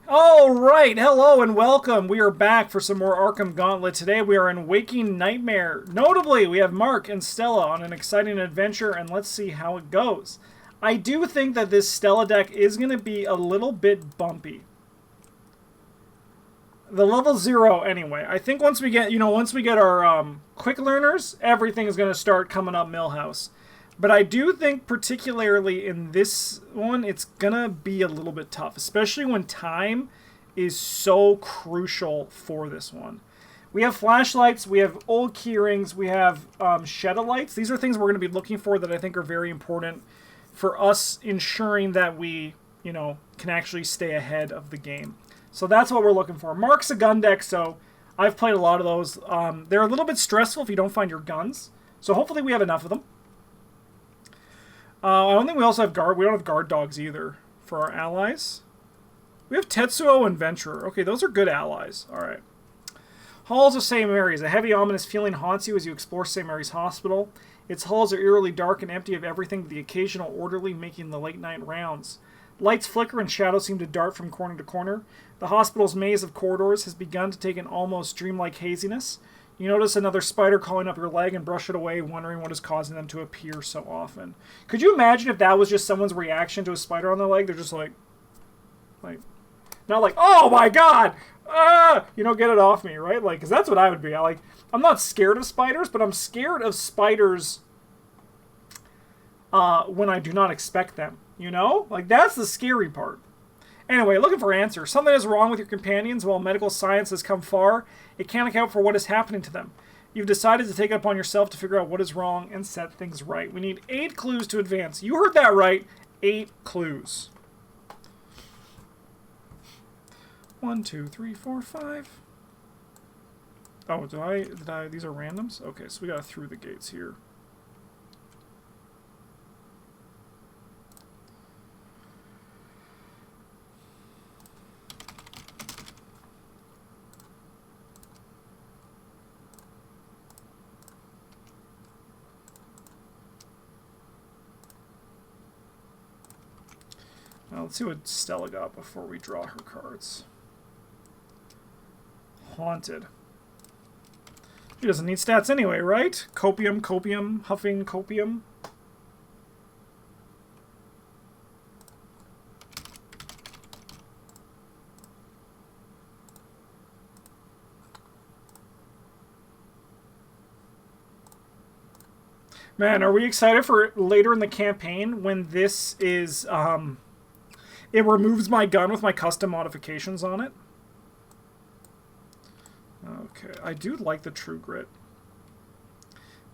All right, hello and welcome. We are back for some more Arkham Gauntlet. Today we are in Waking Nightmare. Notably, we have Mark and Stella on an exciting adventure, and let's see how it goes. I do think that this Stella deck is going to be a little bit bumpy. The level 0 anyway. I think once we get, once we get our quick learners, everything is going to start coming up Millhouse. But I do think particularly in this one, it's going to be a little bit tough, especially when time is so crucial for this one. We have flashlights, we have old key rings, we have Sheda lights. These are things we're going to be looking for that I think are very important for us ensuring that we, can actually stay ahead of the game. So that's what we're looking for. Mark's a gun deck, so I've played a lot of those. They're a little bit stressful if you don't find your guns. So hopefully we have enough of them. I don't think we also have guard. We don't have guard dogs either for our allies. We have Tetsuo and Venturer. Okay, those are good allies. All right. Halls of St. Mary's. A heavy, ominous feeling haunts you as you explore St. Mary's Hospital. Its halls are eerily dark and empty of everything but the occasional orderly making the late-night rounds. Lights flicker and shadows seem to dart from corner to corner. The hospital's maze of corridors has begun to take an almost dreamlike haziness. You notice another spider crawling up your leg and brush it away, wondering what is causing them to appear so often. Could you imagine if that was just someone's reaction to a spider on their leg? They're just like, not like, oh my god, get it off me, right? Like, because that's what I would be. I'm not scared of spiders, but I'm scared of spiders when I do not expect them. Like, that's the scary part. Anyway, looking for answers. Something is wrong with your companions. While medical science has come far, it can't account for what is happening to them. You've decided to take it upon yourself to figure out what is wrong and set things right. We need 8 clues to advance. You heard that right. 8 clues. 1, 2, 3, 4, 5. Oh, did I? These are randoms? Okay, so we got through the gates here. Now, let's see what Stella got before we draw her cards. Haunted. She doesn't need stats anyway, right? Copium, huffing copium. Man, are we excited for later in the campaign when this is, it removes my gun with my custom modifications on it? Okay, I do like the True Grit.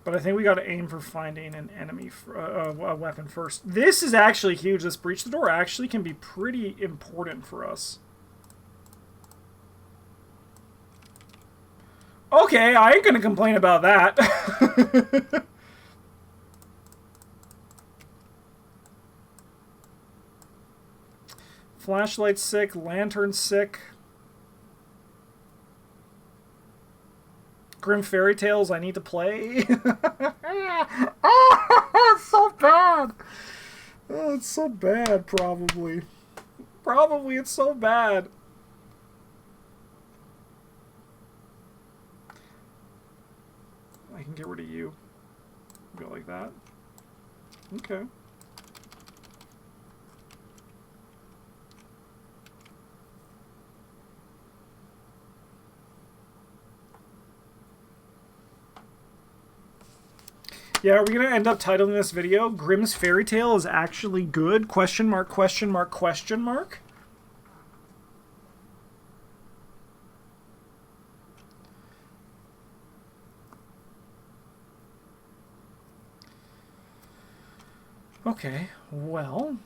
But I think we got to aim for finding an enemy, a weapon first. This is actually huge. This Breach the Door actually can be pretty important for us. Okay, I ain't going to complain about that. Flashlight sick, lantern sick. Grim Fairy Tales I need to play. Oh, it's so bad. Oh, it's so bad, probably. Probably it's so bad. I can get rid of you. Go like that. Okay. Yeah, are we going to end up titling this video, Grimm's Fairy Tale is actually good? Question mark, question mark, question mark? Okay, well...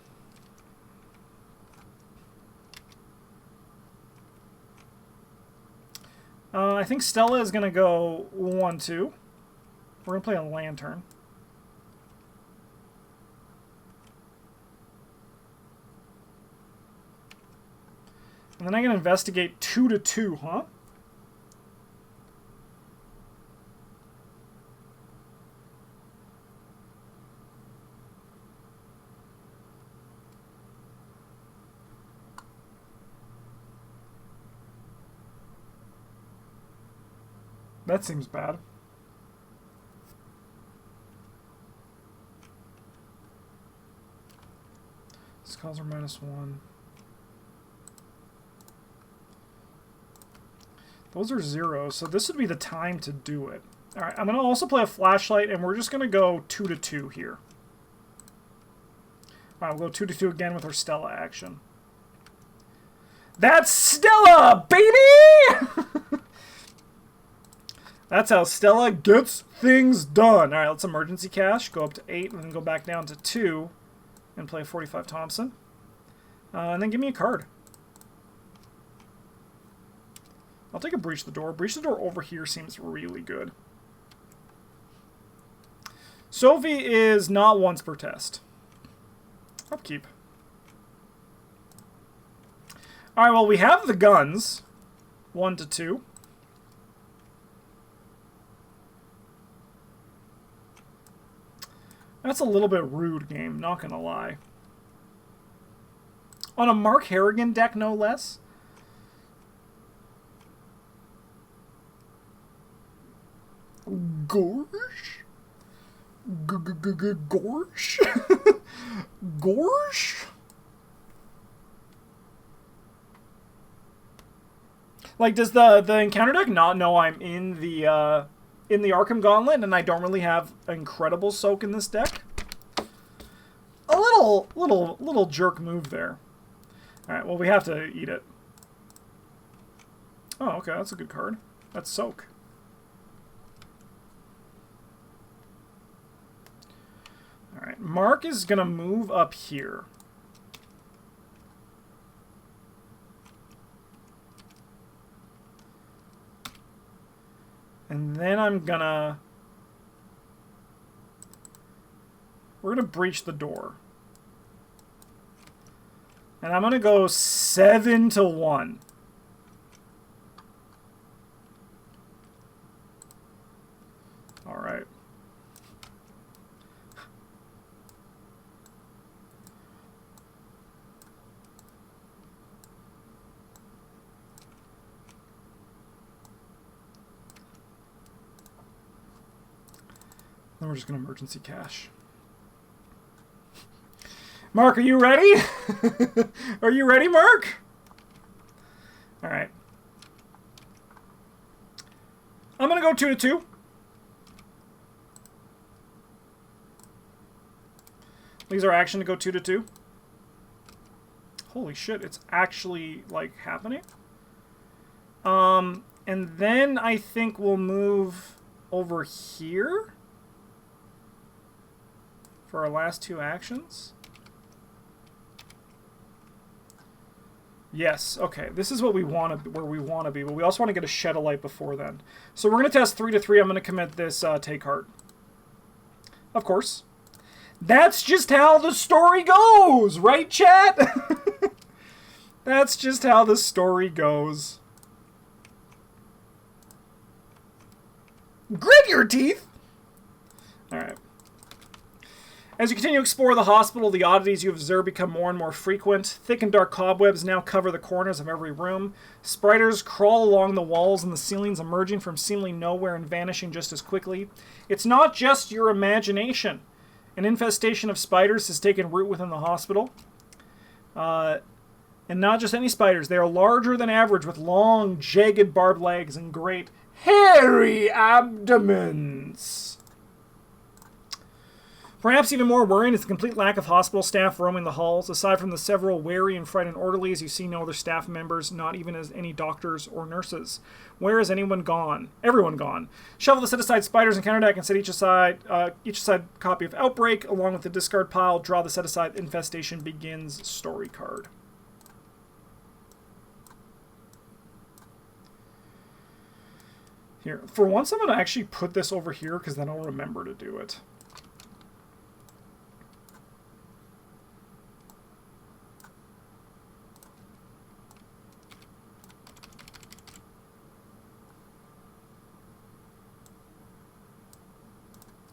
I think Stella is going to go 1-2. We're going to play a lantern. And then I can investigate 2-2, huh? That seems bad. Skulls are -1. Those are 0, so this would be the time to do it. Alright, I'm going to also play a flashlight, and we're just going to go 2-2 here. Alright, we'll go 2-2 again with our Stella action. That's Stella, baby! That's how Stella gets things done. Alright, let's emergency cash. Go up to 8 and then go back down to 2 and play 45 Thompson. And then give me a card. I'll take a Breach the Door. Breach the Door over here seems really good. Sophie is not once per test. Upkeep. Alright, well, we have the guns. 1-2. That's a little bit rude, game, not gonna lie. On a Mark Harrigan deck, no less. Gorsh? Gorsh? Gorsh? Like, does the encounter deck not know I'm in the Arkham Gauntlet and I don't really have incredible soak in this deck? A little jerk move there. Alright, well, we have to eat it. Oh, okay, that's a good card. That's soak. Alright, Mark is going to move up here. And then I'm gonna... We're gonna breach the door. And I'm gonna go 7-1. Alright. Then we're just going to emergency cash. Mark, are you ready? Are you ready, Mark? Alright. I'm going to go 2-2. These are action to go 2-2. Holy shit, it's actually, like, happening. And then I think we'll move over here for our last 2 actions. Yes, okay. This is what we want to, where we want to be, but we also want to get a Shed of Light before then. So we're going to test 3-3. I'm going to commit this take heart. Of course. That's just how the story goes, right, chat? That's just how the story goes. Grit your teeth! Alright. As you continue to explore the hospital, the oddities you observe become more and more frequent. Thick and dark cobwebs now cover the corners of every room. Spiders crawl along the walls and the ceilings, emerging from seemingly nowhere and vanishing just as quickly. It's not just your imagination. An infestation of spiders has taken root within the hospital. And not just any spiders. They are larger than average, with long, jagged, barbed legs and great, hairy abdomens. Perhaps even more worrying is the complete lack of hospital staff roaming the halls. Aside from the several wary and frightened orderlies, you see no other staff members, not even as any doctors or nurses. Where is anyone gone? Everyone gone. Shovel the set-aside spiders and counterdeck and set each aside copy of Outbreak, along with the discard pile. Draw the set-aside Infestation Begins story card. Here, for once I'm going to actually put this over here, because then I'll remember to do it.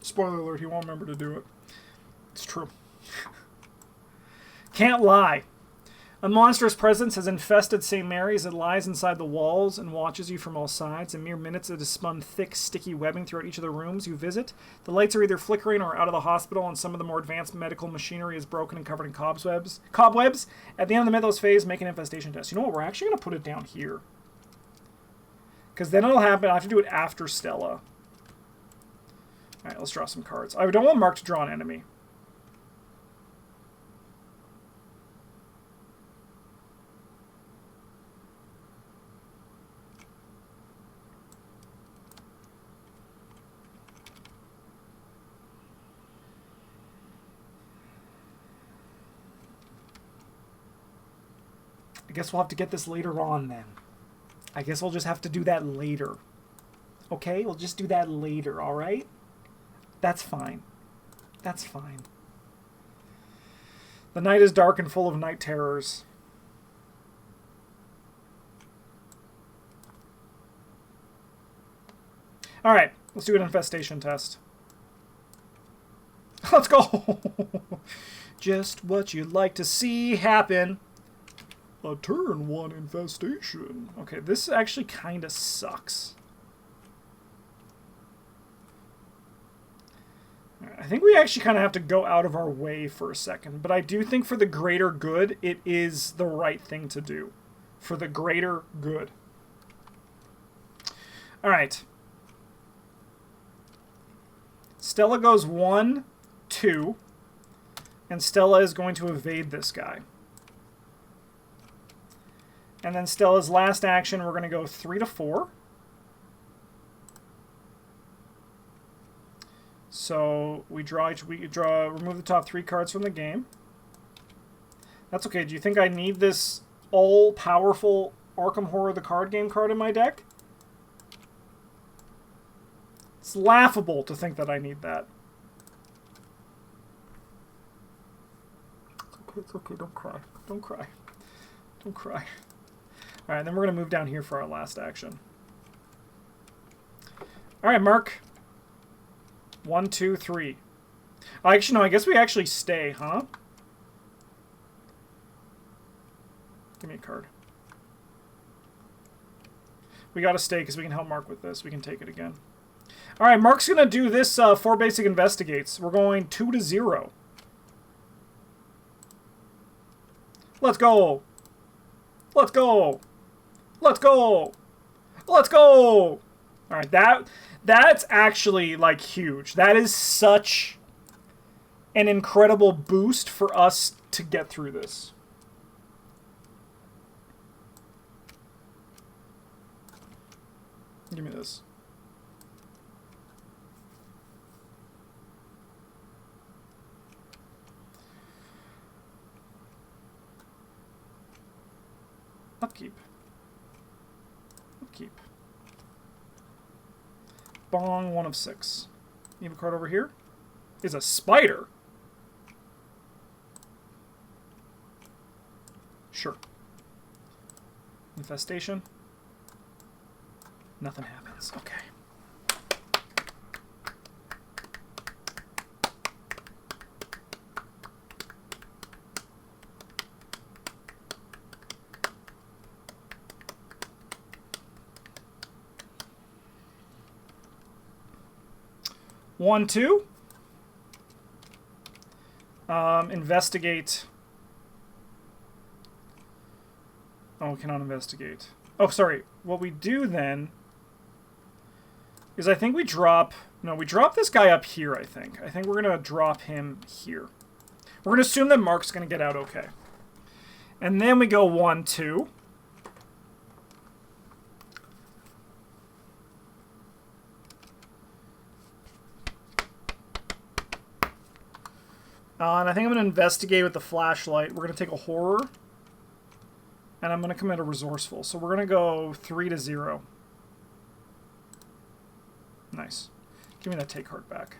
Spoiler alert, he won't remember to do it. It's true. Can't lie. A monstrous presence has infested St. Mary's. It lies inside the walls and watches you from all sides. In mere minutes, it has spun thick, sticky webbing throughout each of the rooms you visit. The lights are either flickering or out of the hospital, and some of the more advanced medical machinery is broken and covered in cobwebs. At the end of the Mythos phase, make an infestation test. You know what? We're actually going to put it down here. Because then it'll happen. I have to do it after Stella. Alright, let's draw some cards. I don't want Mark to draw an enemy. I guess we'll have to get this later on then. I guess we'll just have to do that later. Okay? We'll just do that later, alright? That's fine. That's fine. The night is dark and full of night terrors. Alright, let's do an infestation test. Let's go! Just what you'd like to see happen. A turn 1 infestation. Okay, this actually kind of sucks. I think we actually kind of have to go out of our way for a second, but I do think for the greater good, it is the right thing to do. For the greater good. Alright. Stella goes 1, 2, and Stella is going to evade this guy. And then Stella's last action, we're going to go 3 to 4. So we remove the top 3 cards from the game. That's okay. Do you think I need this all-powerful Arkham Horror the card game card in my deck? It's laughable to think that I need that. It's okay. Don't cry. Don't cry. Don't cry. Alright, then we're going to move down here for our last action. Alright, Mark. 1, 2, 3. Actually, no, I guess we actually stay, huh? Give me a card. We got to stay because we can help Mark with this. We can take it again. Alright, Mark's going to do this 4 basic investigates. We're going 2 to 0. Let's go! Let's go! Let's go! Let's go! Alright, that's actually, like, huge. That is such an incredible boost for us to get through this. Give me this. Upkeep. Upkeep. Bong, 1 of 6. You have a card over here? Is a spider. Sure. Infestation. Nothing happens. Okay. One, 2. Investigate. Oh, we cannot investigate. Oh, sorry. What we do then is I think we drop... No, we drop this guy up here, I think. I think we're going to drop him here. We're going to assume that Mark's going to get out okay. And then we go 1, 2. And I think I'm going to investigate with the flashlight. We're going to take a horror. And I'm going to commit a resourceful. So we're going to go 3 to 0. Nice. Give me that take card back.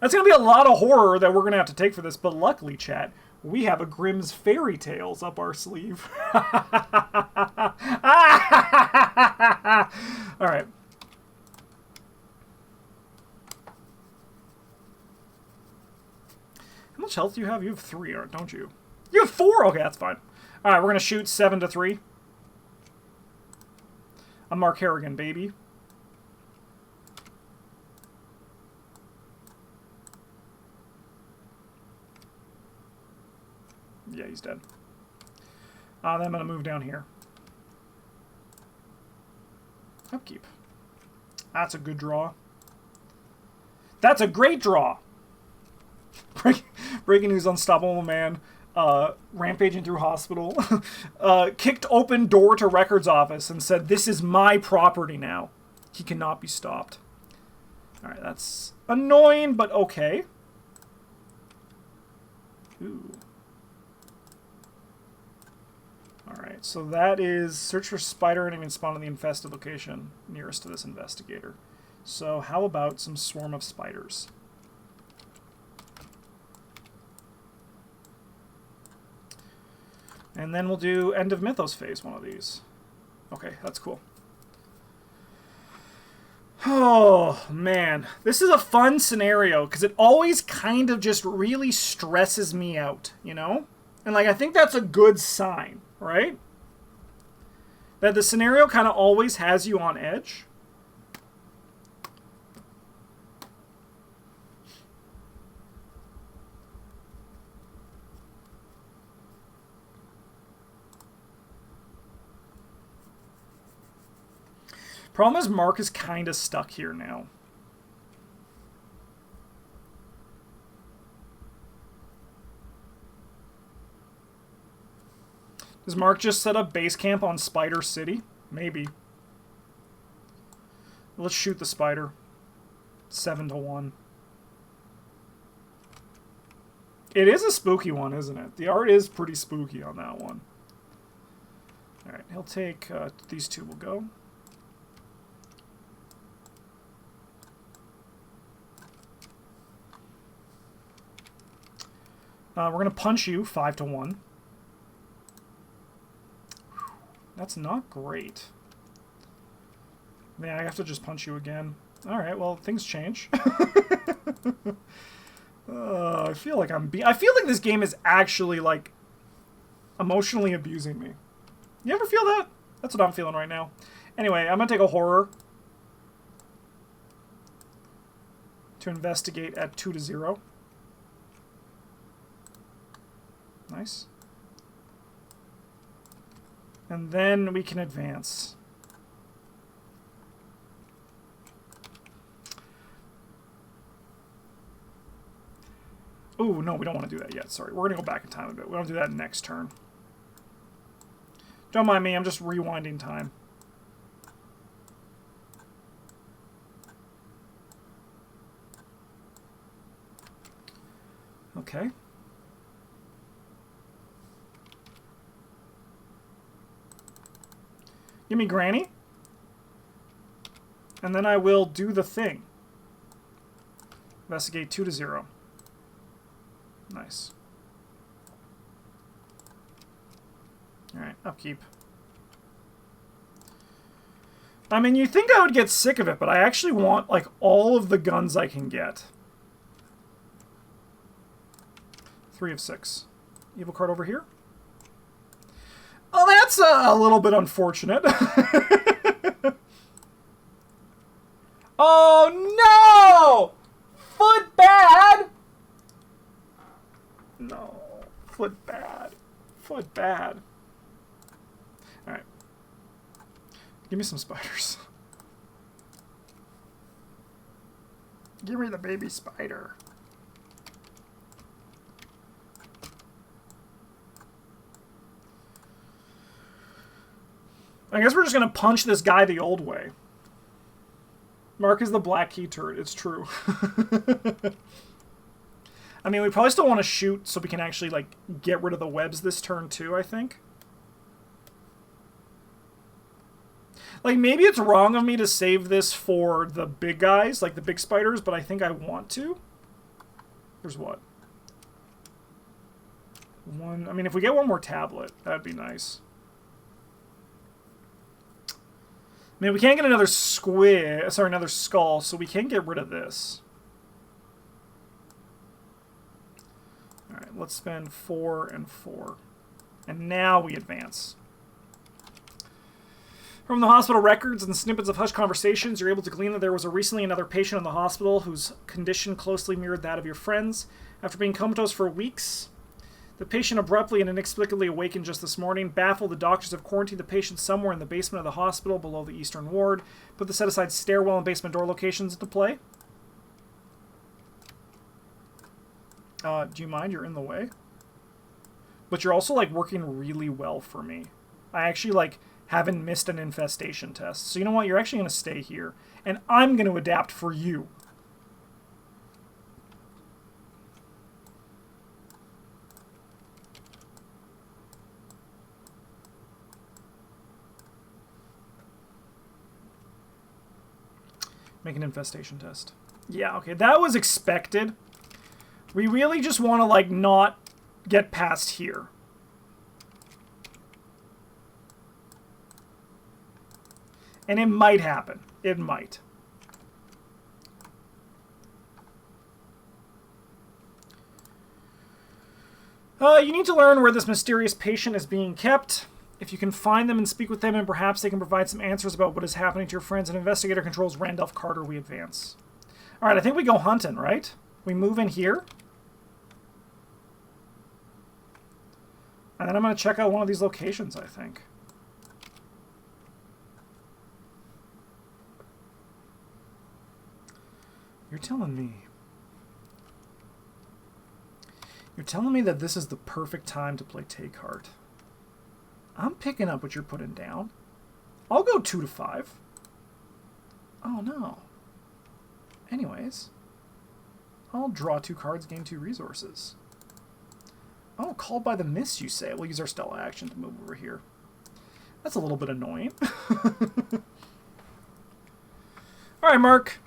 That's going to be a lot of horror that we're going to have to take for this. But luckily, chat, we have a Grimm's Fairy Tales up our sleeve. All right. much health do you have? You have 3, don't you? You have 4? Okay, that's fine. Alright, we're going to shoot 7 to 3. I'm Mark Harrigan, baby. Yeah, he's dead. Then I'm going to move down here. Upkeep. That's a good draw. That's a great draw! Breaking news, Unstoppable Man. Rampaging through hospital. Kicked open door to records office and said, "This is my property now. He cannot be stopped." Alright, that's annoying, but okay. Ooh. Alright, so that is search for spider enemy spawn in the infested location nearest to this investigator. So how about some swarm of spiders? And then we'll do End of Mythos phase, one of these. Okay, that's cool. Oh, man. This is a fun scenario, because it always kind of just really stresses me out, you know? And, like, I think that's a good sign, right? That the scenario kind of always has you on edge. Problem is, Mark is kind of stuck here now. Does Mark just set up base camp on Spider City? Maybe. Let's shoot the spider. 7 to 1. It is a spooky one, isn't it? The art is pretty spooky on that one. Alright, he'll take... these two will go. We're going to punch you 5 to 1. That's not great. Man, I have to just punch you again. Alright, well, things change. I feel like I feel like this game is actually, like, emotionally abusing me. You ever feel that? That's what I'm feeling right now. Anyway, I'm going to take a horror to investigate at 2 to 0. Nice. And then we can advance. Oh, no, we don't want to do that yet. Sorry. We're going to go back in time a bit. We want to do that next turn. Don't mind me. I'm just rewinding time. Okay. Give me Granny. And then I will do the thing. Investigate 2 to 0. Nice. Alright, upkeep. I mean, you think I would get sick of it, but I actually want, like, all of the guns I can get. 3 of 6. Evil card over here. Oh, that's a little bit unfortunate. Oh, no! Foot bad! No. Foot bad. Foot bad. Alright. Give me some spiders. Give me the baby spider. I guess we're just going to punch this guy the old way. Mark is the black key turret. It's true. I mean, we probably still want to shoot so we can actually, like, get rid of the webs this turn too, I think. Like, maybe it's wrong of me to save this for the big guys, like the big spiders, but I think I want to. Here's what? 1... I mean, if we get one more tablet, that'd be nice. I mean, we can't get another squid, sorry, another skull, so we can get rid of this. let's spend 4 and 4. And now we advance. From the hospital records and snippets of hushed conversations, you're able to glean that there was recently another patient in the hospital whose condition closely mirrored that of your friends. After being comatose for weeks, the patient abruptly and inexplicably awakened just this morning. Baffled, the doctors have quarantined the patient somewhere in the basement of the hospital below the eastern ward. Put the set-aside stairwell and basement door locations into play. Do you mind? You're in the way. But you're also, like, working really well for me. I actually, like, haven't missed an infestation test. So you know what? You're actually going to stay here. And I'm going to adapt for you. Make an infestation test. Yeah, okay. That was expected. We really just want to, like, not get past here. And it might happen. It might. You need to learn where this mysterious patient is being kept. If you can find them and speak with them, and perhaps they can provide some answers about what is happening to your friends. An investigator controls Randolph Carter. We advance. All right, I think we go hunting, right? We move in here. And then I'm going to check out one of these locations, I think. You're telling me. You're telling me that this is the perfect time to play Take Heart. I'm picking up what you're putting down. I'll go 2 to 5. Oh, no. Anyways. I'll draw 2 cards, gain 2 resources. Oh, called by the Mist, you say. We'll use our Stella action to move over here. That's a little bit annoying. Alright, Mark.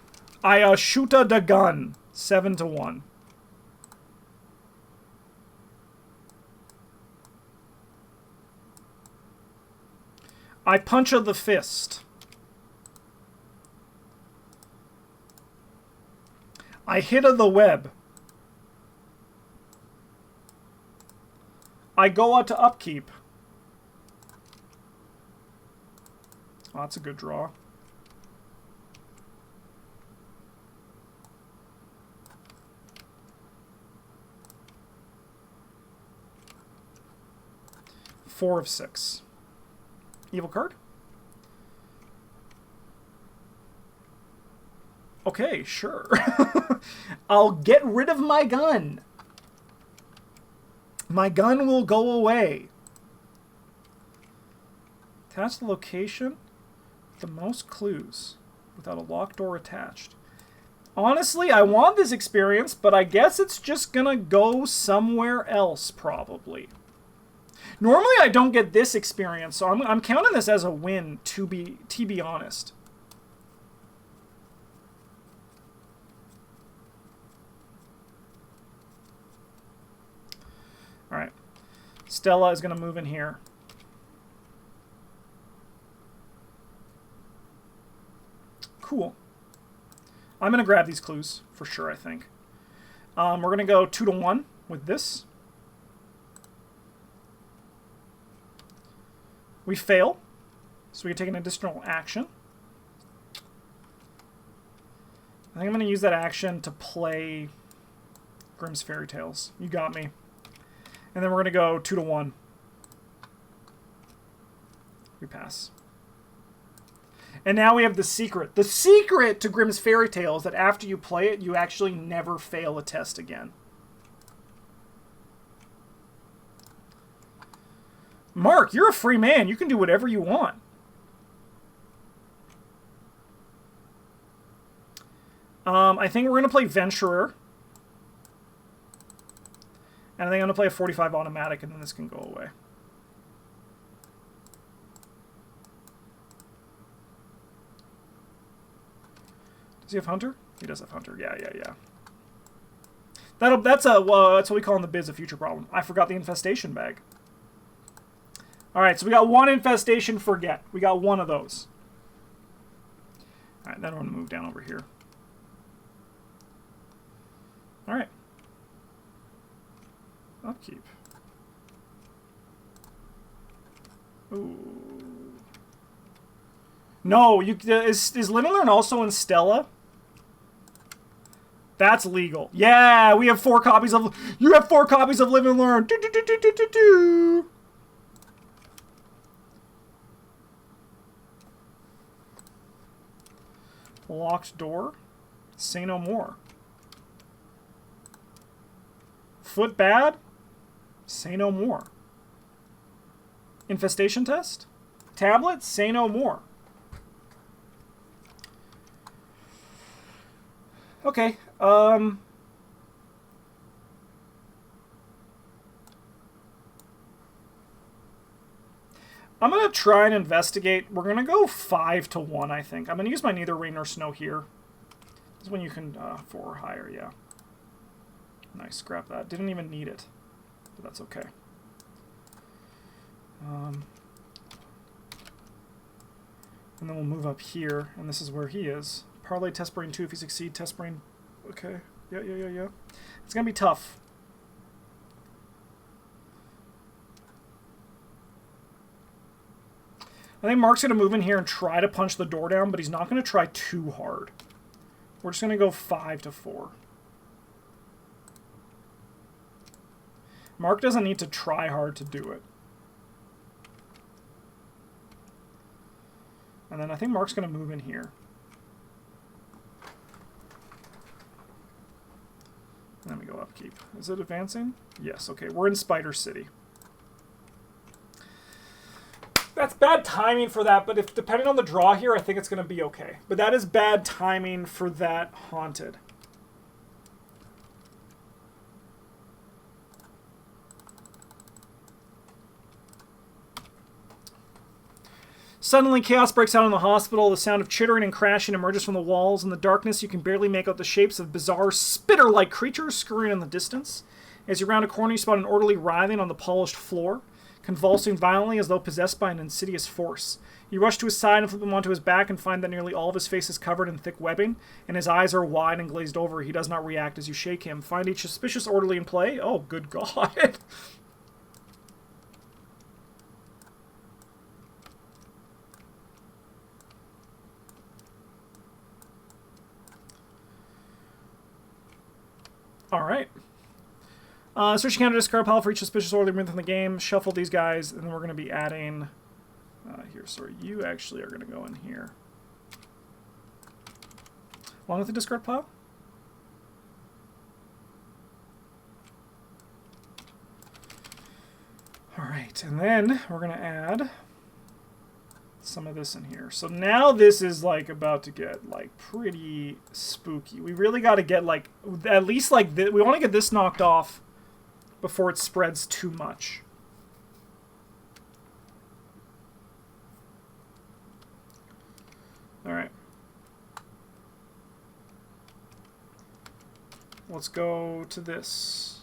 I shoota the gun. 7 to 1. I punch of the fist. I hit of the web. I go out to upkeep. Oh, that's a good draw. Four of 6. Evil card? Okay, sure. I'll get rid of my gun. My gun will go away. Attach the location with the most clues without a locked door attached. Honestly, I want this experience, but I guess it's just gonna go somewhere else, probably. Normally, I don't get this experience, so I'm counting this as a win, to be honest. All right. Stella is going to move in here. Cool. I'm going to grab these clues for sure, I think. We're going to go 2 to 1 with this. We fail, so we can take an additional action. I think I'm going to use that action to play Grimm's Fairy Tales. You got me. And then we're going to go 2 to 1. We pass. And now we have the secret. The secret to Grimm's Fairy Tales that after you play it, you actually never fail a test again. Mark, you're a free man. You can do whatever you want. I think we're going to play Venturer. And I think I'm going to play a 45 automatic, and then this can go away. Does he have Hunter? He does have Hunter. Yeah. That's what we call in the biz a future problem. I forgot the infestation bag. All right, so we got 1 infestation forget. We got 1 of those. All right, then we're going to move down over here. All right. Upkeep. Ooh. No, is Live and Learn also in Stella? That's legal. Yeah, we have 4 copies of... You have 4 copies of Live and Learn. Do, do, do, do, do, do, do. Locked door. Say no more. Foot bad. Say no more. Infestation test. Tablet. Say no more. Okay. I'm going to try and investigate. We're going to go 5 to 1, I think. I'm going to use my Neither Rain Nor Snow here. This is when you can 4 or higher, yeah. Nice, scrap that. Didn't even need it, but that's okay. And then we'll move up here, and this is where he is. Parlay Test Brain 2 if you succeed. Test Brain... Okay. Yeah. It's going to be tough. I think Mark's going to move in here and try to punch the door down, but he's not going to try too hard. We're just going to go 5 to 4. Mark doesn't need to try hard to do it. And then I think Mark's going to move in here. Let me go upkeep. Is it advancing? Yes, okay. We're in Spider City. That's bad timing for that, but if depending on the draw here, I think it's going to be okay. But that is bad timing for that Haunted. Suddenly, chaos breaks out in the hospital. The sound of chittering and crashing emerges from the walls. In the darkness, you can barely make out the shapes of bizarre spitter-like creatures scurrying in the distance. As you round a corner, you spot an orderly writhing on the polished floor, convulsing violently as though possessed by an insidious force. You rush to his side and flip him onto his back and find that nearly all of his face is covered in thick webbing, and his eyes are wide and glazed over. He does not react as you shake him. Find each suspicious orderly in play. Oh, good God. Alright. Search your counter discard pile for each suspicious orderly within the game. Shuffle these guys, and then we're going to be adding... here, sorry. You actually are going to go in here. Along with the discard pile? Alright, and then we're going to add some of this in here. So now this is like about to get like pretty spooky. We really got to get like at least like we want to get this knocked off before it spreads too much. All right. Let's go to this.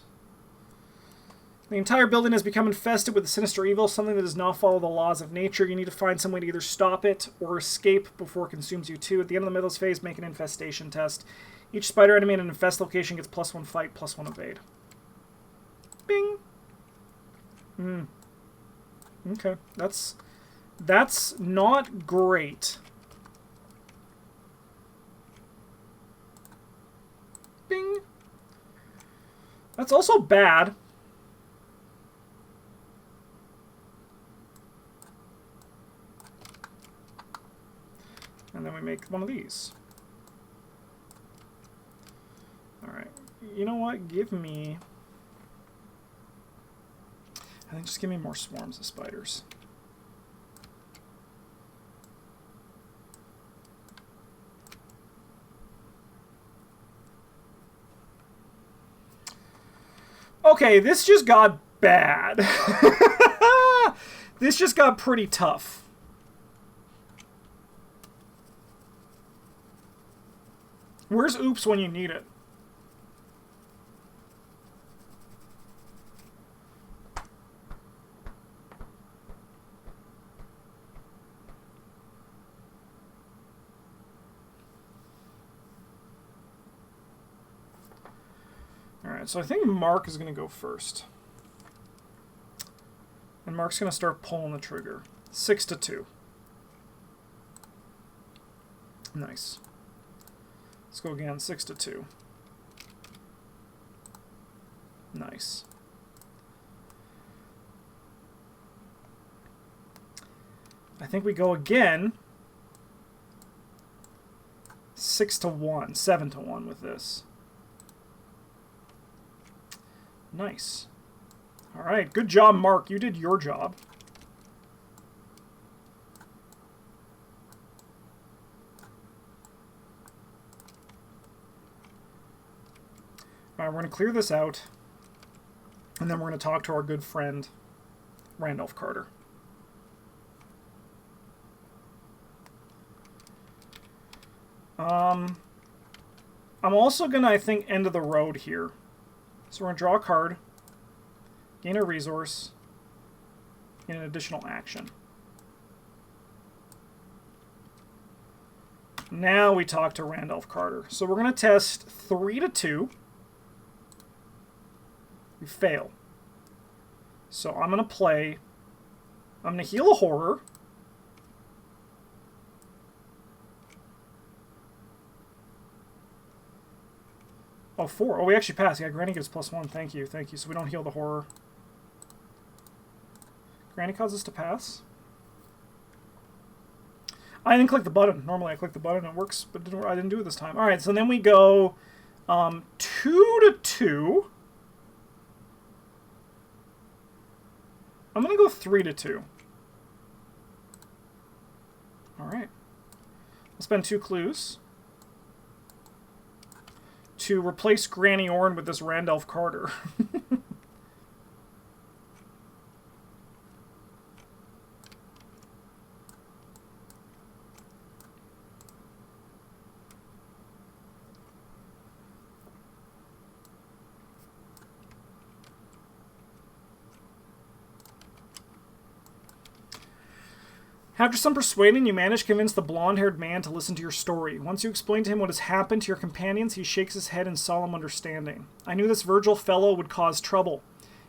The entire building has become infested with a sinister evil, something that does not follow the laws of nature. You need to find some way to either stop it or escape before it consumes you too. At the end of the middle phase, make an infestation test. Each spider enemy in an infest location gets +1 fight, +1 evade. Bing! Okay, that's not great. Bing! That's also bad. And then we make one of these. Alright. You know what? Give me... I think just give me more swarms of spiders. Okay, this just got bad. This just got pretty tough. Where's oops when you need it? Alright, so I think Mark is going to go first. And Mark's going to start pulling the trigger. 6-2. Nice. Let's go again. 6-2. Nice. I think we go again. 6-1. 7-1 with this. Nice. All right. Good job, Mark. You did your job. All right, we're going to clear this out. And then we're going to talk to our good friend, Randolph Carter. I'm also going to, I think, end of the road here. So we're going to draw a card, gain a resource, gain an additional action. Now we talk to Randolph Carter. So we're going to test 3-2. We fail. So I'm going to play... I'm going to heal a horror. Oh, 4. Oh, we actually passed. Yeah, Granny gives +1. Thank you. Thank you. So we don't heal the horror. Granny causes us to pass. I didn't click the button. Normally I click the button and it works, but I didn't do it this time. All right, so then we go 2-2. I'm going to go 3-2. All right. I'll spend 2 clues to replace Granny Orn with this Randolph Carter. After some persuading, you manage to convince the blonde-haired man to listen to your story. Once you explain to him what has happened to your companions, he shakes his head in solemn understanding. I knew this Virgil fellow would cause trouble.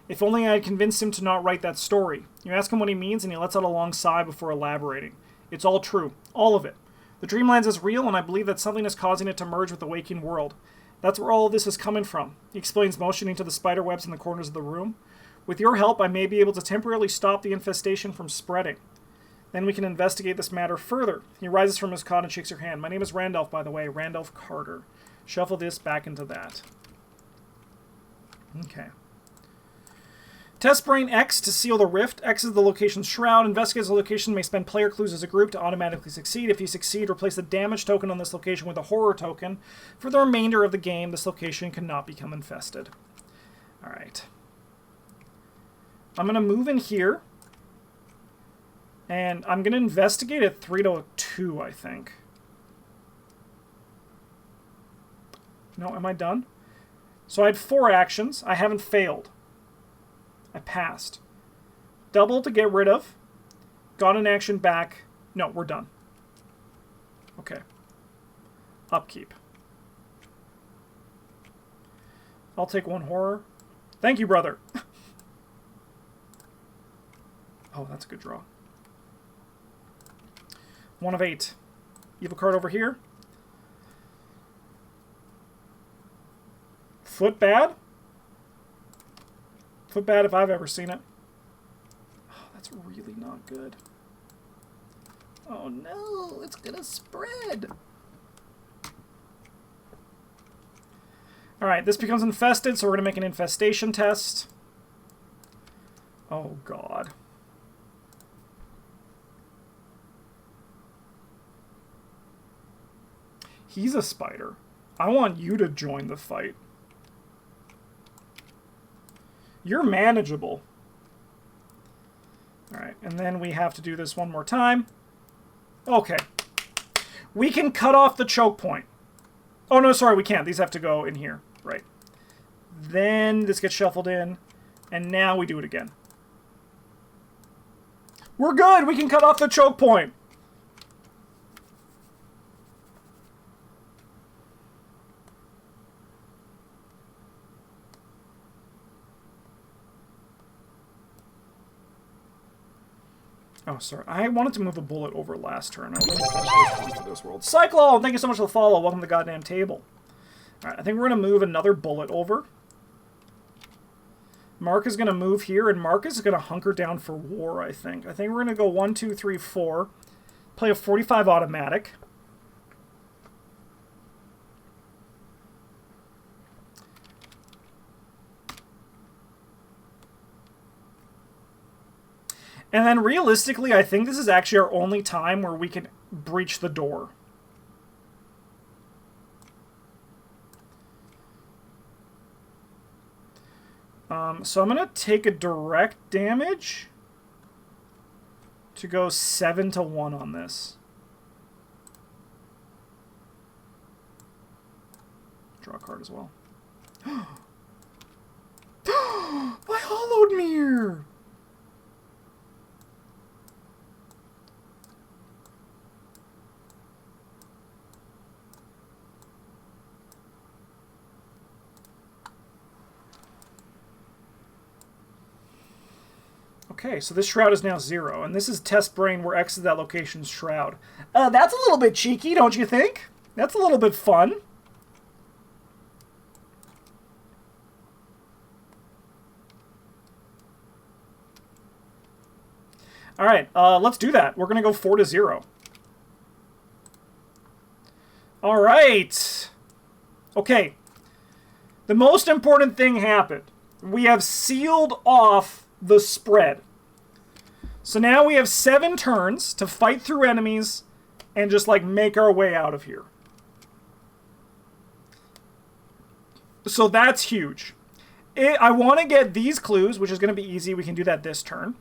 If only I had convinced him to not write that story. You ask him what he means, and he lets out a long sigh before elaborating. It's all true. All of it. The Dreamlands is real, and I believe that something is causing it to merge with the waking world. That's where all of this is coming from. He explains, motioning to the spider webs in the corners of the room. With your help, I may be able to temporarily stop the infestation from spreading. Then we can investigate this matter further. He rises from his cot and shakes your hand. My name is Randolph, by the way. Randolph Carter. Shuffle this back into that. Okay. Test Brain X to seal the rift. X is the location's shroud. Investigators the location may spend player clues as a group to automatically succeed. If you succeed, replace the damage token on this location with a horror token. For the remainder of the game, this location cannot become infested. Alright. I'm going to move in here. And I'm going to investigate at 3-2, I think. No, am I done? So I had 4 actions. I haven't failed. I passed. Double to get rid of. Got an action back. No, we're done. Okay. Upkeep. I'll take 1 horror. Thank you, brother. Oh, that's a good draw. 1 of 8. Evil card over here. Foot bad? Foot bad if I've ever seen it. Oh, that's really not good. Oh no, it's gonna spread. Alright, this becomes infested, so we're gonna make an infestation test. Oh god. He's a spider. I want you to join the fight. You're manageable. Alright, and then we have to do this one more time. Okay. We can cut off the choke point. Oh, no, sorry, we can't. These have to go in here. Right. Then this gets shuffled in, and now we do it again. We're good! We can cut off the choke point! Oh, sorry. I wanted to move a bullet over last turn. I don't think that's fun for this world. Cyclone, thank you so much for the follow. Welcome to the goddamn table. All right, I think we're going to move another bullet over. Mark is going to move here, and Marcus is going to hunker down for war, I think. I think we're going to go 1, 2, 3, 4. Play a 45 automatic. And then realistically, I think this is actually our only time where we can breach the door. So I'm going to take a direct damage to go 7-1 on this. Draw a card as well. My hollowed mirror! Okay, so this shroud is now 0, and this is test brain where X is that location's shroud. That's a little bit cheeky, don't you think? That's a little bit fun. Alright, let's do that. We're going to go 4-0. Alright! Okay. The most important thing happened. We have sealed off the spread. So now we have 7 turns to fight through enemies and just, like, make our way out of here. So that's huge. I want to get these clues, which is going to be easy. We can do that this turn.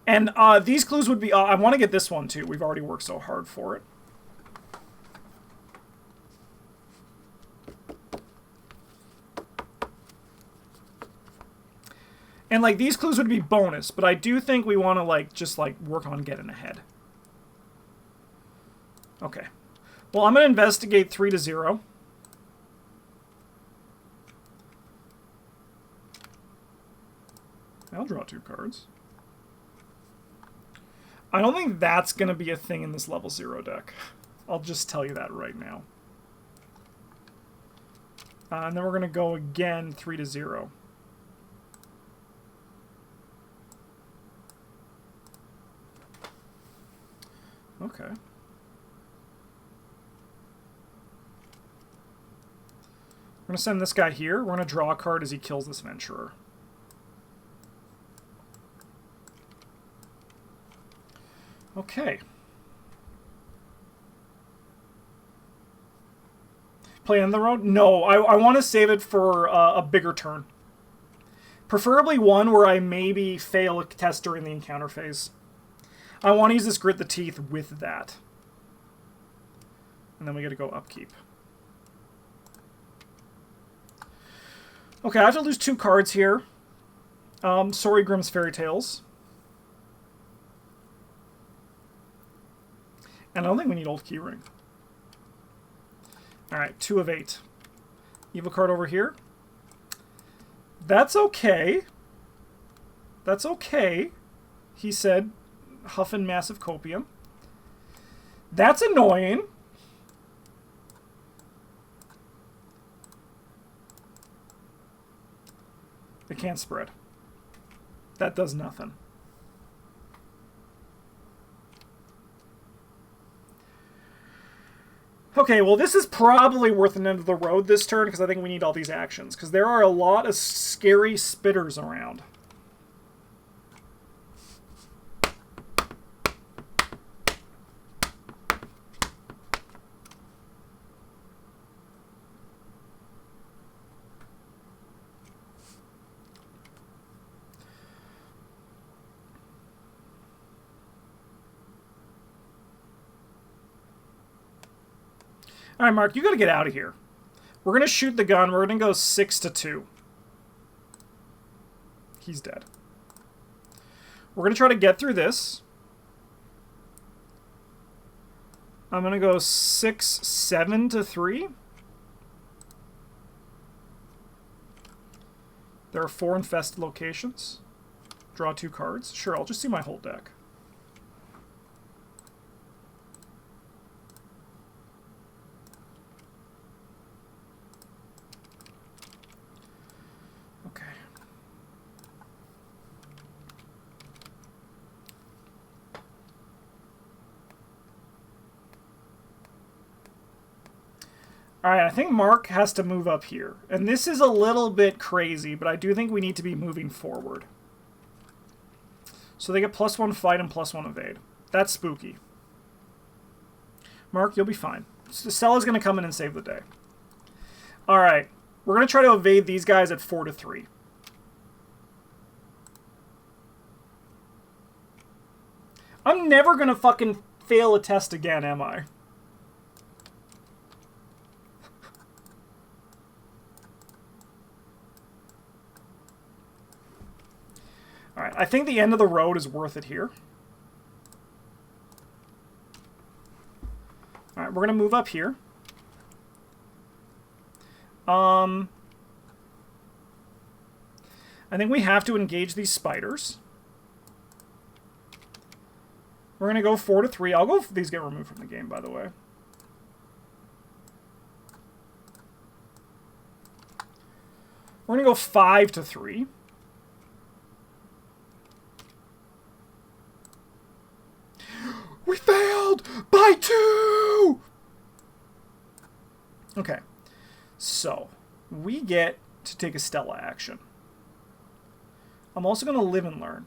And these clues would be... I want to get this one, too. We've already worked so hard for it. And, like, these clues would be bonus, but I do think we want to, like, just, like, work on getting ahead. Okay. Well, I'm going to investigate 3-0. I'll draw 2 cards. I don't think that's going to be a thing in this level 0 deck. I'll just tell you that right now. And then we're going to go again 3-0. Okay. We're going to send this guy here. We're going to draw a card as he kills this Venturer. Okay. Play on the road? No, I want to save it for a bigger turn. Preferably one where I maybe fail a test during the encounter phase. I want to use this Grit the Teeth with that. And then we got to go upkeep. Okay, I have to lose 2 cards here. Sorry, Grimm's Fairy Tales. And I don't think we need Old Keyring. Alright, 2 of 8. Evil card over here. That's okay. That's okay, he said, huffing massive copium. That's annoying. It can't spread. That does nothing. Okay, well, this is probably worth an end of the road this turn, because I think we need all these actions, because there are a lot of scary spitters around. All right, Mark, you got to get out of here. We're going to shoot the gun. We're going to go 6-2. He's dead. We're going to try to get through this. I'm going to go 6-7-3. There are 4 infested locations. Draw 2 cards. Sure, I'll just see my whole deck. Okay. Alright, I think Mark has to move up here. And this is a little bit crazy, but I do think we need to be moving forward. So they get +1 fight and +1 evade. That's spooky. Mark, you'll be fine. Stella's going to come in and save the day. Alright, we're going to try to evade these guys at 4-3. I'm never going to fucking fail a test again, am I? Alright, I think the end of the road is worth it here. Alright, we're going to move up here. I think we have to engage these spiders. We're going to go 4-3. I'll go if these get removed from the game, by the way. We're going to go 5-3. We failed by 2! Okay. So, we get to take a Stella action. I'm also going to live and learn.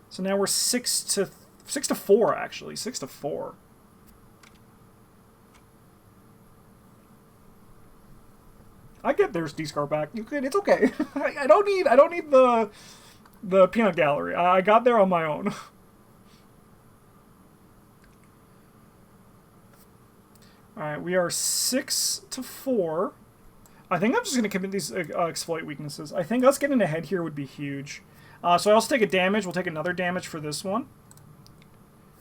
So now we're 6-4, actually. 6-4. I get there's D-Scar back. You could. It's okay. I don't need the peanut gallery. I got there on my own. Alright, we are 6-4. I think I'm just going to commit these exploit weaknesses. I think us getting ahead here would be huge. So I also take a damage. We'll take another damage for this one.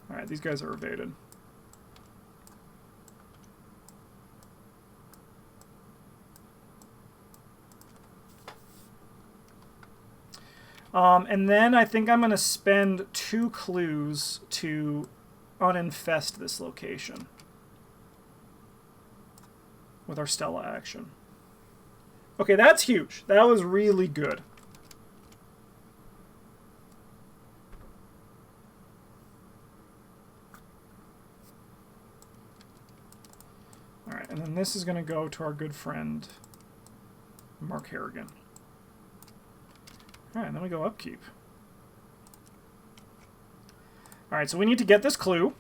Alright, these guys are evaded. And then I think I'm going to spend 2 clues to uninfest this location with our Stella action. Okay, that's huge. That was really good. Alright, and then this is going to go to our good friend Mark Harrigan. Alright, and then we go upkeep. Alright, so we need to get this clue.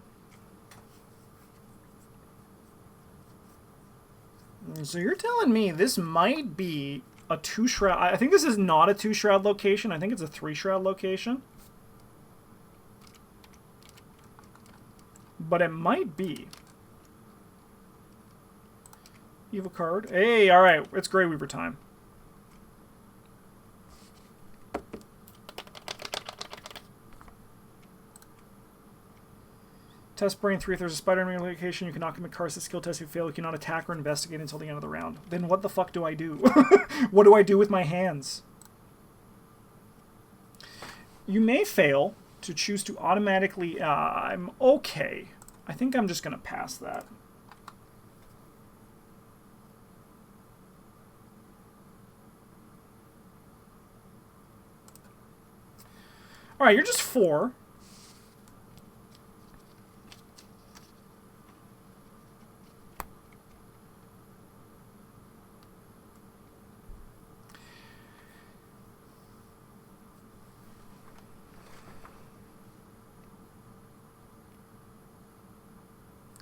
So you're telling me this might be a 2-shroud... I think this is not a 2-shroud location. I think it's a 3-shroud location. But it might be. Evil card. Hey, alright. It's Grey Weaver time. Test Brain 3. If there's a spider in your location, you cannot commit cards to skill test. If you fail, you cannot attack or investigate until the end of the round. Then what the fuck do I do? What do I do with my hands? You may fail to choose to automatically... I'm okay. I think I'm just going to pass that. Alright, you're just 4.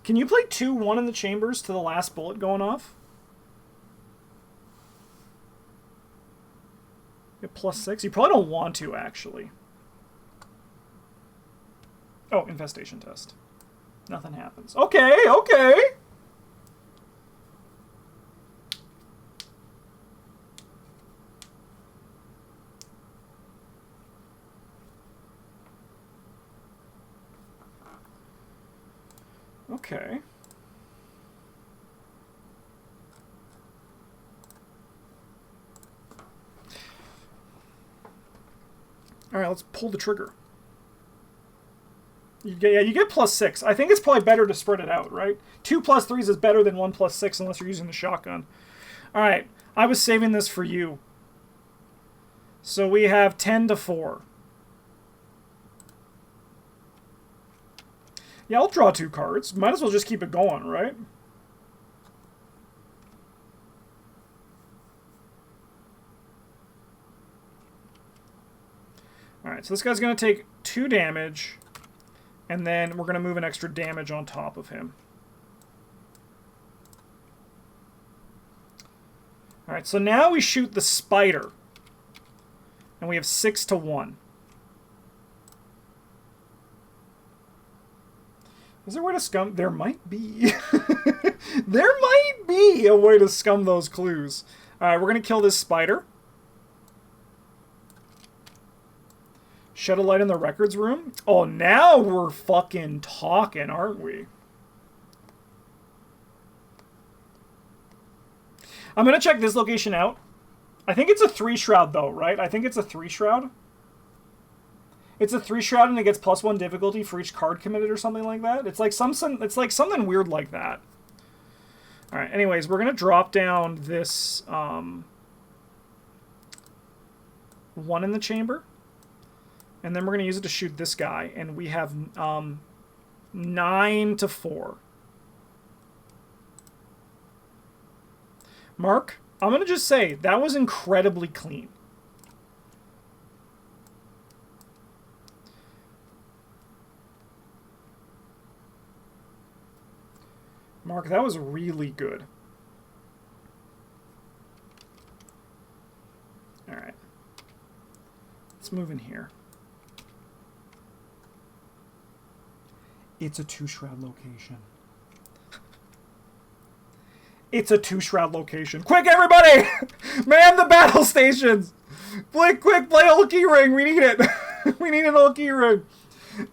Can you play 2-1 in the chambers to the last bullet going off? Get +6? You probably don't want to, actually. Oh, infestation test. Nothing happens. Okay, okay! Okay. All right, let's pull the trigger. You get +6. I think it's probably better to spread it out, right? 2 + 3s is better than 1 + 6 unless you're using the shotgun. All right, I was saving this for you. So we have 10 to 4. Yeah, I'll draw 2 cards. Might as well just keep it going, right? Alright, so this guy's going to take 2 damage, and then we're going to move an extra damage on top of him. Alright, so now we shoot the spider, and we have 6 to 1. Is there a way to scum? There might be. There might be a way to scum those clues. Alright, we're going to kill this spider. Shed a light in the records room? Oh, now we're fucking talking, aren't we? I'm going to check this location out. I think it's a 3 shroud, though, right? I think it's a 3 shroud. It's a 3 shroud, and it gets +1 difficulty for each card committed or something like that. It's like something weird like that. All right. Anyways, we're going to drop down this 1 in the chamber. And then we're going to use it to shoot this guy. And we have 9 to 4. Mark, I'm going to just say, that was incredibly clean. Mark, that was really good. All right. Let's move in here. It's a 2 shroud location. It's a 2 shroud location. Quick, everybody! Man the battle stations! Quick, play old keyring. We need it. We need an old keyring.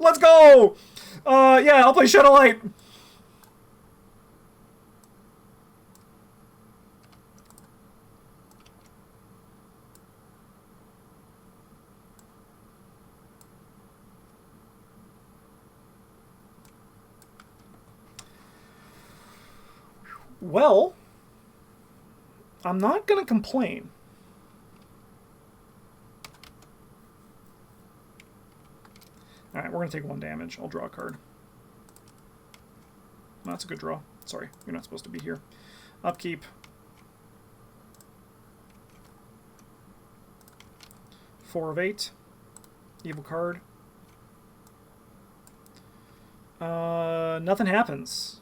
Let's go! Yeah, I'll play Shadow Light. Well, I'm not going to complain. Alright, we're going to take 1 damage. I'll draw a card. Well, that's a good draw. Sorry, you're not supposed to be here. Upkeep. 4 of 8. Evil card. Nothing happens.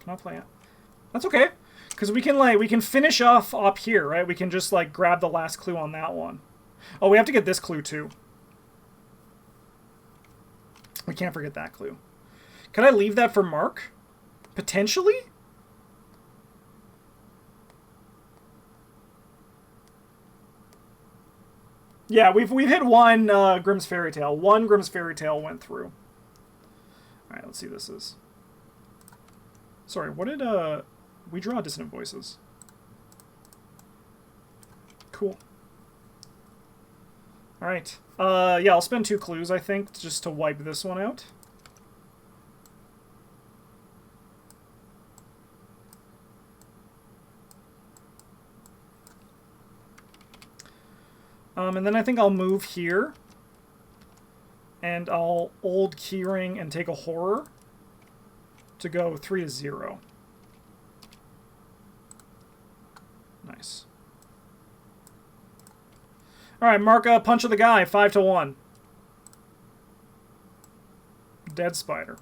Can I play it? That's okay, because we can finish off up here, right? We can just grab the last clue on that one. Oh, we have to get this clue too. We can't forget that clue. Can I leave that for Mark? Potentially? Yeah, we've hit 1 Grimm's Fairy Tale. 1 Grimm's Fairy Tale went through. Alright, let's see what this is. Sorry, what did, we draw Dissonant Voices. Cool. Alright. Yeah, I'll spend 2 clues, I think, just to wipe this one out. And then I think I'll move here. And I'll old keyring and take a horror to go 3 to 0. Nice. Alright, mark a punch of the guy, 5 to 1. Dead spider.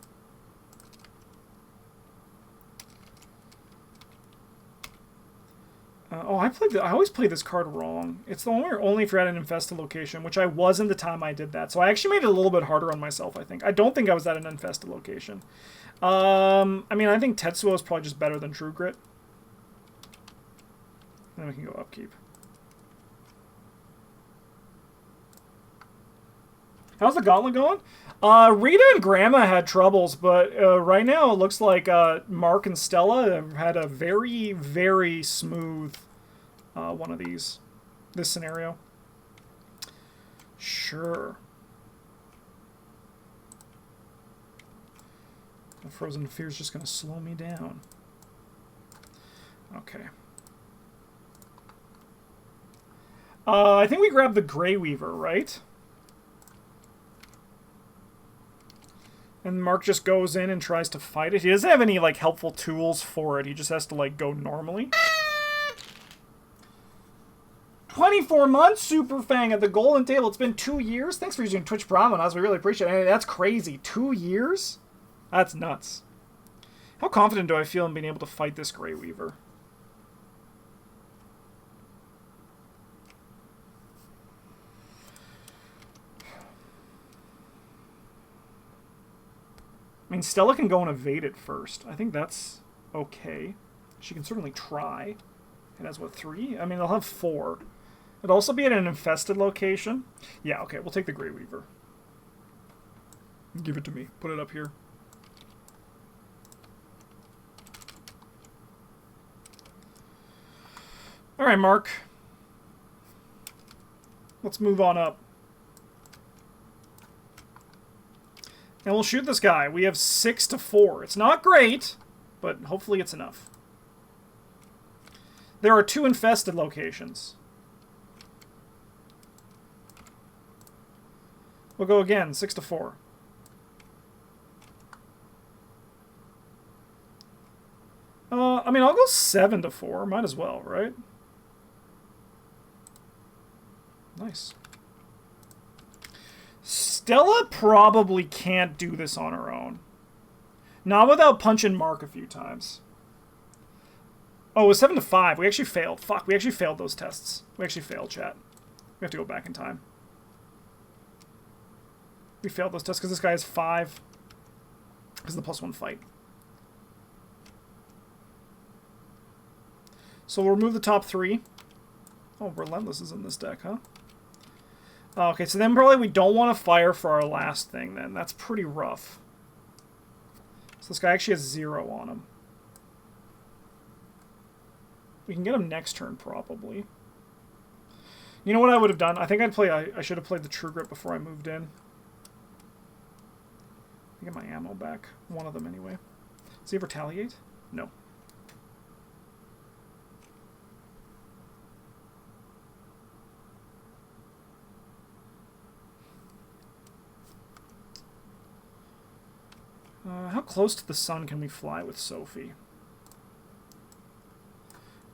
Oh, I always play this card wrong. It's the only if you're at an infested location, which I wasn't the time I did that. So I actually made it a little bit harder on myself, I think. I don't think I was at an infested location. I mean, I think Tetsuo is probably just better than True Grit. Then we can go upkeep. How's the gauntlet going? Rita and Grandma had troubles, but right now it looks like Mark and Stella have had a very, very smooth one of these. This scenario. Sure. The Frozen Fear is just going to slow me down. Okay. I think we grabbed the Grey Weaver, right? And Mark just goes in and tries to fight it. He doesn't have any, like, helpful tools for it. He just has to, like, go normally. 24 months, Super Fang at the Golden Table. It's been 2 years. Thanks for using Twitch Prime on us. We really appreciate it. Hey, that's crazy. 2 years? That's nuts. How confident do I feel in being able to fight this Grey Weaver? I mean, Stella can go and evade it first. I think that's okay. She can certainly try. It has, what, 3? I mean, they'll have 4. It'll also be at an infested location. Yeah, okay, we'll take the Grey Weaver. Give it to me. Put it up here. Alright, Mark. Let's move on up. And we'll shoot this guy. We have 6 to 4. It's not great, but hopefully it's enough. There are 2 infested locations. We'll go again, 6 to 4. I mean, I'll go 7 to 4. Might as well, right? Nice. Stella probably can't do this on her own. Not without punching Mark a few times. Oh, it was 7 to 5. We actually failed. Fuck, we actually failed those tests. We actually failed, chat. We have to go back in time. We failed those tests because this guy has 5. Because of the +1 fight. So we'll remove the top 3. Oh, Relentless is in this deck, huh? Okay, so then probably we don't want to fire for our last thing then. That's pretty rough. So this guy actually has 0 on him. We can get him next turn, probably. You know what I would have done? I think I should have played the True Grit before I moved in. Get my ammo back. One of them, anyway. Does he retaliate? No. How close to the sun can we fly with Sophie?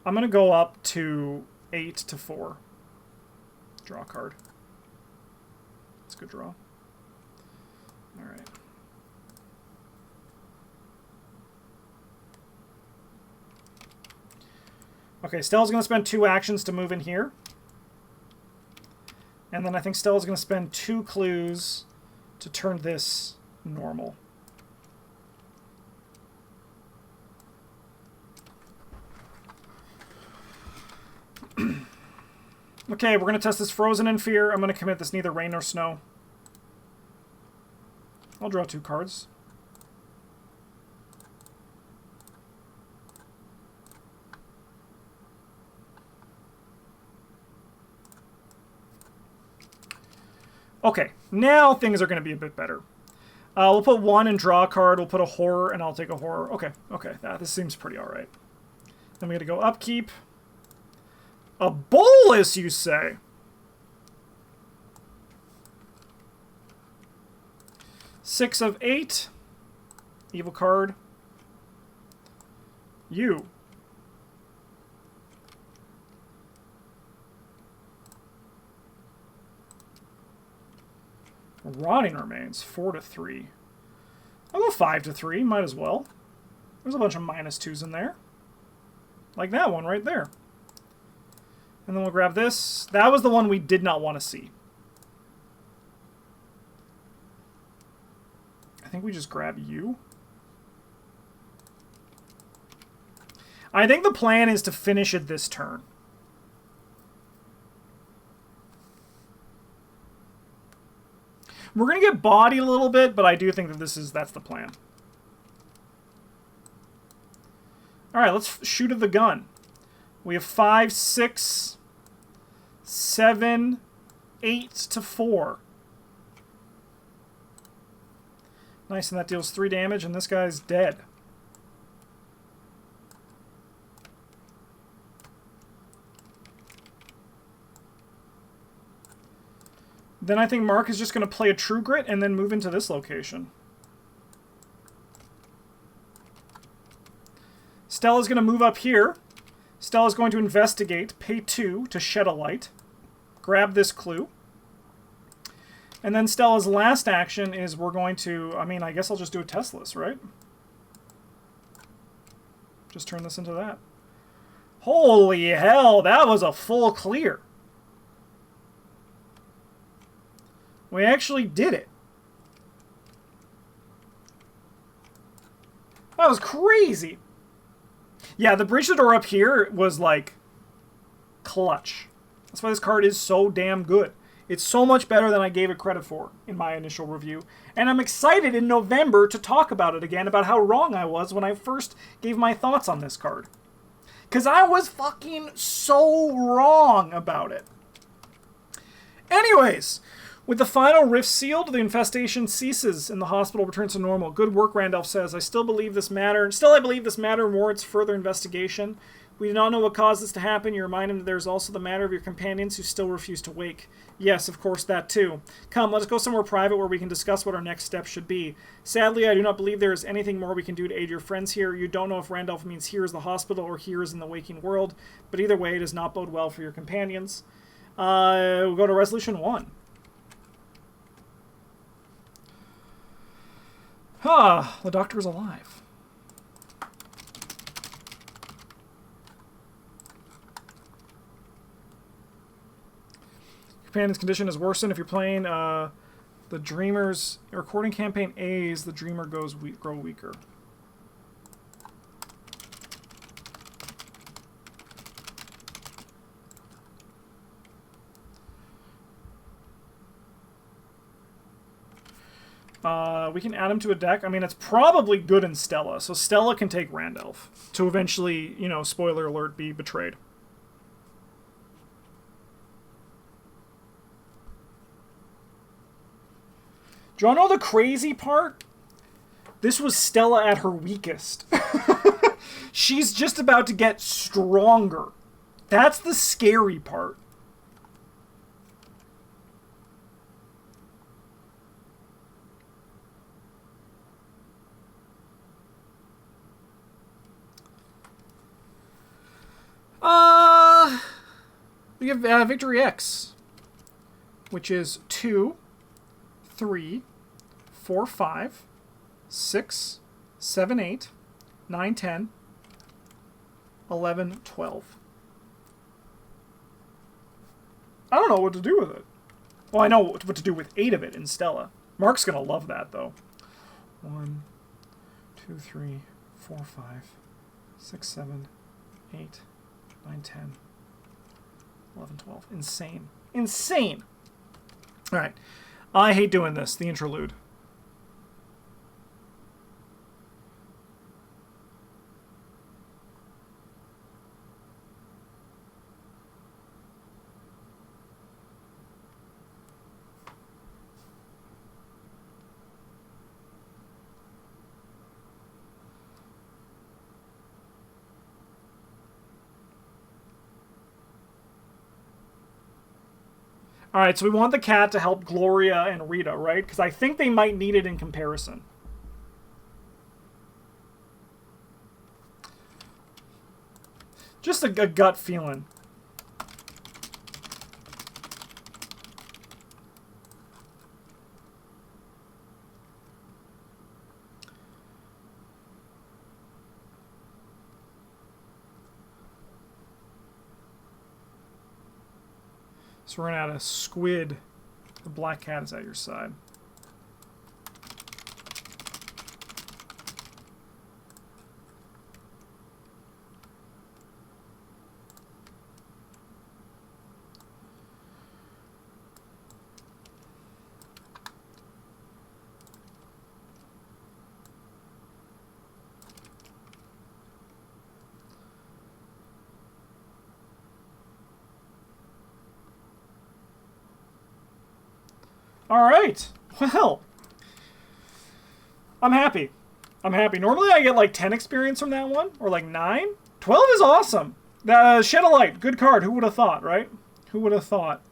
I'm going to go up to 8 to 4. Draw a card. That's a good draw. Alright. Okay, Stella's going to spend 2 actions to move in here. And then I think Stella's going to spend 2 clues to turn this normal. Okay, we're going to test this Frozen in Fear. I'm going to commit this neither rain nor snow. I'll draw 2 cards. Okay, now things are going to be a bit better. We'll put 1 and draw a card. We'll put a horror, and I'll take a horror. Okay, okay, this seems pretty alright. Then we got to go upkeep. A bolus, you say? Six of 8. Evil card. You. Rotting Remains. 4 to 3. I'll go 5 to 3. Might as well. There's a bunch of -2s in there. Like that one right there. And then we'll grab this. That was the one we did not want to see. I think we just grab you. I think the plan is to finish it this turn. We're going to get bodied a little bit, but I do think that that's the plan. Alright, let's shoot at the gun. We have 5, 6, 7, 8 to 4. Nice, and that deals 3 damage, and this guy's dead. Then I think Mark is just going to play a True Grit and then move into this location. Stella's going to move up here. Stella's going to investigate, pay 2 to shed a light. Grab this clue. And then Stella's last action is we're going to... I mean, I guess I'll just do a testless, right? Just turn this into that. Holy hell, that was a full clear. We actually did it. That was crazy. Yeah, the bridge to door up here was like clutch. That's why this card is so damn good. It's so much better than I gave it credit for in my initial review. And I'm excited in November to talk about it again, about how wrong I was when I first gave my thoughts on this card. Because I was fucking so wrong about it. Anyways, with the final rift sealed, the infestation ceases and the hospital returns to normal. Good work, Randolph says. I believe this matter warrants further investigation. We do not know what caused this to happen. You remind him that there's also the matter of your companions who still refuse to wake. Yes, of course, that too. Come, let's go somewhere private where we can discuss what our next steps should be. Sadly, I do not believe there is anything more we can do to aid your friends here. You don't know if Randolph means here is the hospital or here is in the waking world, but either way, it does not bode well for your companions. We'll go to Resolution 1. The doctor is alive. Companion's condition is worsened. If you're playing the Dreamer's recording campaign A's, the Dreamer grow weaker. We can add him to a deck. I mean, it's probably good in Stella, so Stella can take Randolph to eventually, you know, spoiler alert, be betrayed. Do you know the crazy part? This was Stella at her weakest. She's just about to get stronger. That's the scary part. We have Victory X, which is 2, 3, 4, 5, 6, 7, 8, 9, 10, 11, 12. I don't know what to do with it. Well, I know what to do with 8 of it in Stella. Mark's going to love that, though. 1, 2, 3, 4, 5, 6, 7, 8, 9, 10, 11, 12. Insane. Insane! Alright. I hate doing this, the interlude. Alright, so we want the cat to help Gloria and Rita, right? Because I think they might need it in comparison. Just a gut feeling. So we're going to add a squid. The black cat is at your side. All right. Well, I'm happy. I'm happy. Normally I get like 10 experience from that one, or like 9. 12 is awesome. Shed a Light, good card. Who would have thought, right? Who would have thought?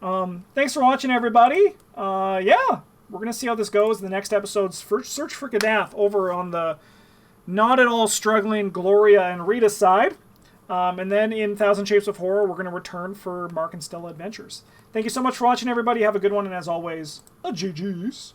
Thanks for watching, everybody. Yeah, we're gonna see how this goes in the next episode's Search for Kadath over on the not at all struggling Gloria and Rita side. And then in Thousand Shapes of Horror, we're gonna return for Mark and Stella Adventures. Thank you so much for watching, everybody. Have a good one, and as always, a GG's.